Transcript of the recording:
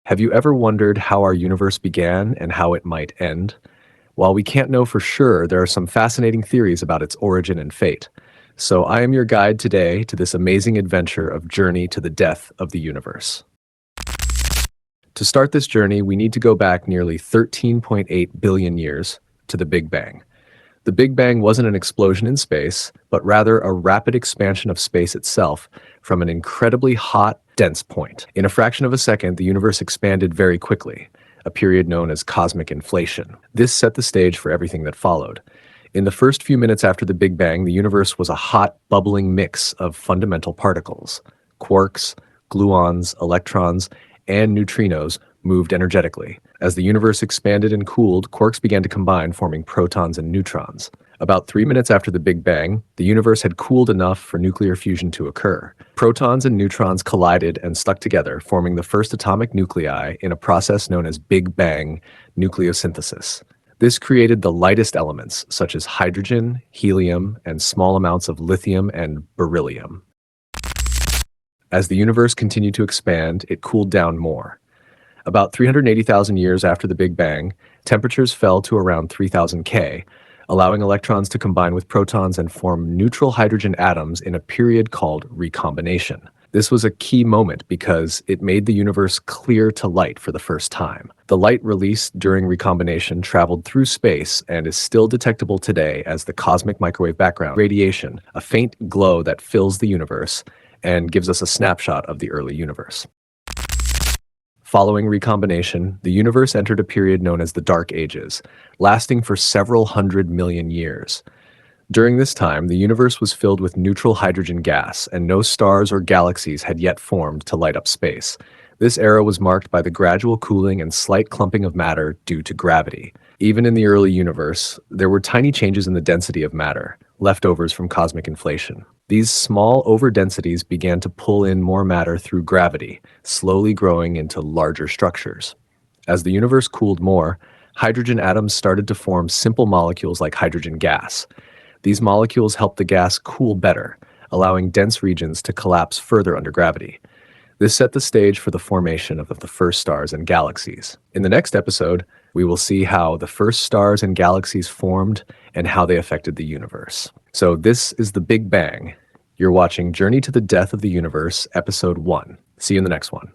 Have you ever wondered how our universe began and how it might end? While we can't know for sure, there are some fascinating theories about its origin and fate. So I am your guide today to this amazing adventure of journey to the death of the universe. To start this journey, we need to go back nearly 13.8 billion years to the Big Bang. The Big Bang wasn't an explosion in space, but rather a rapid expansion of space itself from an incredibly hot, dense point. In a fraction of a second, the universe expanded very quickly, a period known as cosmic inflation. This set the stage for everything that followed. In the first few minutes after the Big Bang, the universe was a hot, bubbling mix of fundamental particles. Quarks, gluons, electrons, and neutrinos moved energetically. As the universe expanded and cooled, quarks began to combine, forming protons and neutrons. About 3 minutes after the Big Bang, the universe had cooled enough for nuclear fusion to occur. Protons and neutrons collided and stuck together, forming the first atomic nuclei in a process known as Big Bang nucleosynthesis. This created the lightest elements, such as hydrogen, helium, and small amounts of lithium and beryllium. As the universe continued to expand, it cooled down more. About 380,000 years after the Big Bang, temperatures fell to around 3000 K, allowing electrons to combine with protons and form neutral hydrogen atoms in a period called recombination. This was a key moment because it made the universe clear to light for the first time. The light released during recombination traveled through space and is still detectable today as the cosmic microwave background radiation, a faint glow that fills the universe and gives us a snapshot of the early universe. Following recombination, the universe entered a period known as the Dark Ages, lasting for several 100 million years. During this time, the universe was filled with neutral hydrogen gas, and no stars or galaxies had yet formed to light up space. This era was marked by the gradual cooling and slight clumping of matter due to gravity. Even in the early universe, there were tiny changes in the density of matter, leftovers from cosmic inflation. These small overdensities began to pull in more matter through gravity, slowly growing into larger structures. As the universe cooled more, hydrogen atoms started to form simple molecules like hydrogen gas. These molecules helped the gas cool better, allowing dense regions to collapse further under gravity. This set the stage for the formation of the first stars and galaxies. In the next episode, we will see how the first stars and galaxies formed and how they affected the universe. So this is the Big Bang. You're watching Journey to the Death of the Universe, Episode 1. See you in the next one.